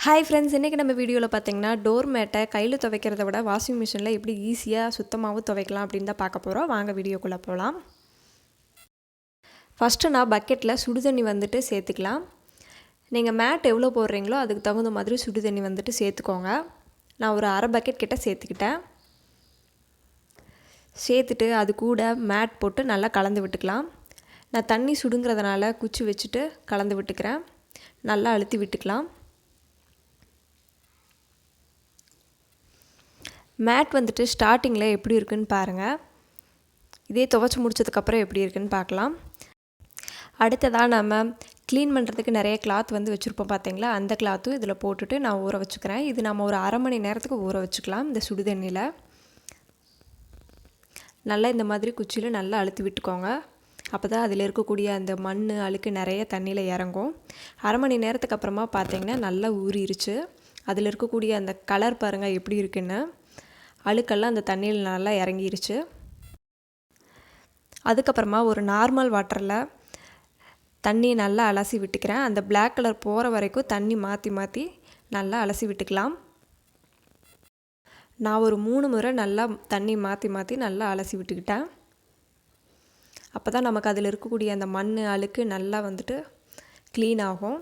Hi friends, இன்றைக்கி நம்ம வீடியோவில் பார்த்தீங்கன்னா டோர் மேட்டை கையில் துவைக்கிறத விட வாஷிங் மிஷினில் எப்படி ஈஸியாக சுத்தமாகவும் துவைக்கலாம் அப்படின்னு தான் பார்க்க போகிறோம். வாங்க வீடியோக்குள்ளே போகலாம். ஃபஸ்ட்டு நான் பக்கெட்டில் சுடு தண்ணி வந்துட்டு சேர்த்துக்கலாம். நீங்கள் மேட் எவ்வளோ போடுறீங்களோ அதுக்கு தகுந்த மாதிரி சுடு தண்ணி வந்துட்டு சேர்த்துக்கோங்க. நான் ஒரு அரை பக்கெட் கிட்ட சேர்த்துக்கிட்டேன். சேர்த்துட்டு அது கூட மேட் போட்டு நல்லா கலந்து விட்டுக்கலாம். நான் தண்ணி சுடுங்கிறதுனால குச்சி வச்சுட்டு கலந்து விட்டுக்கிறேன். நல்லா அழுத்தி விட்டுக்கலாம். மேட் வந்துட்டு ஸ்டார்டிங்கில் எப்படி இருக்குன்னு பாருங்கள். இதே துவைச்சி முடிச்சதுக்கப்புறம் எப்படி இருக்குன்னு பார்க்கலாம். அடுத்ததாக நம்ம க்ளீன் பண்ணுறதுக்கு நிறைய கிளாத் வந்து வச்சுருப்போம் பார்த்தீங்களா, அந்த கிளாத்தும் இதில் போட்டுட்டு நான் ஊற வச்சுக்கிறேன். இது நம்ம ஒரு அரை மணி நேரத்துக்கு ஊற வச்சுக்கலாம். இந்த சுடு தண்ணியில் நல்லா இந்த மாதிரி குச்சியில் நல்லா அழுத்தி விட்டுக்கோங்க. அப்போ தான் அதில் இருக்கக்கூடிய அந்த மண் அழுக்கு நிறைய தண்ணியில் இறங்கும். அரை மணி நேரத்துக்கு அப்புறமா பார்த்திங்கன்னா நல்லா ஊறிடுச்சு. அதில் இருக்கக்கூடிய அந்த கலர் பாருங்கள் எப்படி இருக்குன்னு. அழுக்கெல்லாம் அந்த தண்ணியில் நல்லா இறங்கிருச்சு. அதுக்கப்புறமா ஒரு நார்மல் வாட்டரில் தண்ணி நல்லா அலசி விட்டுக்கிறேன். அந்த பிளாக் கலர் போகிற வரைக்கும் தண்ணி மாற்றி மாற்றி நல்லா அலசி விட்டுக்கலாம். நான் ஒரு 3 முறை நல்லா தண்ணி மாற்றி மாற்றி நல்லா அலசி விட்டுக்கிட்டேன். அப்போ தான் நமக்கு அதில் இருக்கக்கூடிய அந்த மண் அழுக்கு நல்லா வந்துட்டு க்ளீன் ஆகும்.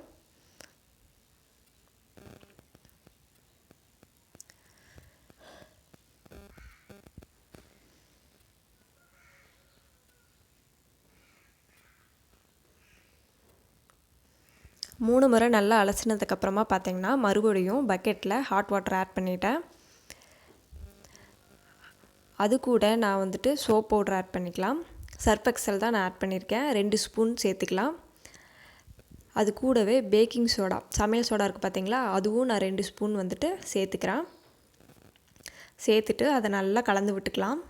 மூணு முறை நல்லா அலசினதுக்கப்புறமா பார்த்திங்கன்னா மறுபடியும் பக்கெட்டில் ஹாட் வாட்டர் ஆட் பண்ணிட்டேன். அது கூட நான் வந்துட்டு சோப் பவுடர் ஆட் பண்ணிக்கலாம். சர்ஃப் எக்ஸல் தான் நான் ஆட் பண்ணியிருக்கேன். 2 ஸ்பூன் சேர்த்துக்கலாம். அது கூடவே பேக்கிங் சோடா, சமையல் சோடா இருக்குது பார்த்திங்களா, அதுவும் நான் 2 ஸ்பூன் வந்துட்டு சேர்த்துக்கிறேன். சேர்த்துட்டு அதை நல்லா கலந்து விட்டுக்கலாம்.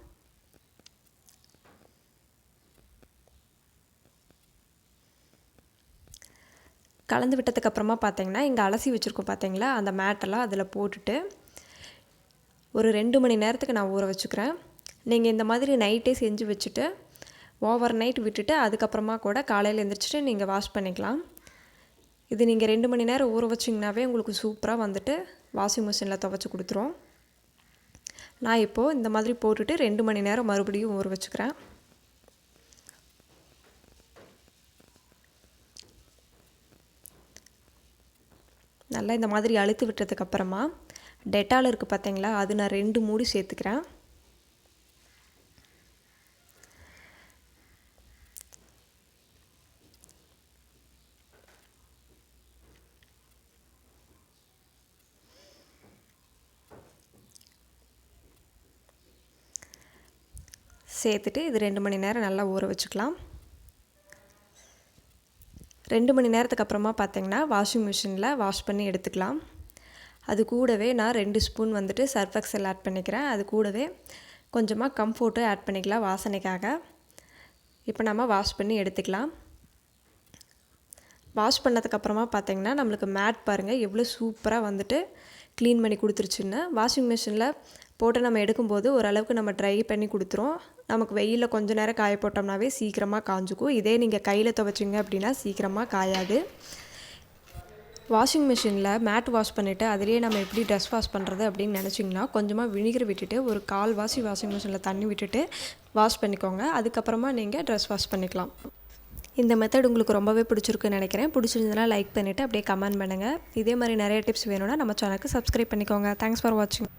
கலந்து விட்டதுக்கப்புறமா பார்த்திங்கன்னா இங்கே அலசி வச்சுருக்கோம் பார்த்திங்களா, அந்த மேட்டெல்லாம் அதில் போட்டுட்டு ஒரு 2 மணி நேரத்துக்கு நான் ஊற வச்சுக்கிறேன். நீங்கள் இந்த மாதிரி நைட்டே செஞ்சு வச்சுட்டு ஓவர் நைட் விட்டுட்டு அதுக்கப்புறமா கூட காலையில் எழுந்திரிச்சிட்டு நீங்கள் வாஷ் பண்ணிக்கலாம். இது நீங்கள் 2 மணி நேரம் ஊற வச்சிங்கனாவே உங்களுக்கு சூப்பராக வந்துட்டு வாஷிங் மிஷினில் துவைச்சி கொடுத்துரும். நான் இப்போது இந்த மாதிரி போட்டுட்டு 2 மணி நேரம் மறுபடியும் ஊற வச்சுக்கிறேன். நல்லா இந்த மாதிரி அழுத்தி விட்டதுக்கப்புறமா டெட்டால் இருக்குது பார்த்தீங்களா, அது நான் 2 மூடி சேர்த்துக்கிறேன். சேர்த்துட்டு இது 2 மணி நேரம் நல்லா ஊற வச்சுக்கலாம். 2 மணி நேரத்துக்கு அப்புறமா பார்த்திங்கன்னா வாஷிங் மிஷினில் வாஷ் பண்ணி எடுத்துக்கலாம். அது கூடவே நான் 2 ஸ்பூன் வந்துட்டு சர்ஃப் எக்ஸல் ஆட் பண்ணிக்கிறேன். அது கூடவே கொஞ்சமாக கம்ஃபோர்ட்டு ஆட் பண்ணிக்கலாம் வாசனைக்காக. இப்போ நம்ம வாஷ் பண்ணி எடுத்துக்கலாம். வாஷ் பண்ணதுக்கப்புறமா பார்த்திங்கன்னா நம்மளுக்கு மேட் பாருங்கள் எவ்வளோ சூப்பராக வந்துட்டு க்ளீன் பண்ணி கொடுத்துருச்சுன்னு. வாஷிங் மிஷினில் போட்டு நம்ம எடுக்கும்போது ஓரளவுக்கு நம்ம ட்ரை பண்ணி கொடுத்துரும். நமக்கு வெயிலில் கொஞ்சம் நேரம் காய போட்டோம்னாவே சீக்கிரமாக காஞ்சிக்கும். இதே நீங்கள் கையில் துவைச்சிங்க அப்படின்னா சீக்கிரமாக காயாது. வாஷிங் மிஷினில் மேட் வாஷ் பண்ணிவிட்டு அதிலேயே நம்ம எப்படி ட்ரெஸ் வாஷ் பண்ணுறது அப்படின்னு நினச்சிங்கன்னா கொஞ்சமாக வினிகர் விட்டுட்டு ஒரு 1/4 வாசி வாஷிங் மிஷினில் தண்ணி விட்டுட்டு வாஷ் பண்ணிக்கோங்க. அதுக்கப்புறமா நீங்கள் ட்ரெஸ் வாஷ் பண்ணிக்கலாம். இந்த மெத்தட் உங்களுக்கு ரொம்பவே பிடிச்சிருக்குன்னு நினைக்கிறேன். பிடிச்சிருந்ததுனா லைக் பண்ணிவிட்டு அப்படியே கமெண்ட் பண்ணுங்கள். இதே மாதிரி நிறைய டிப்ஸ் வேணும்னா நம்ம சேனலுக்கு சப்ஸ்கிரைப் பண்ணிக்கோங்க. தேங்க்ஸ் ஃபார் வாட்சிங்.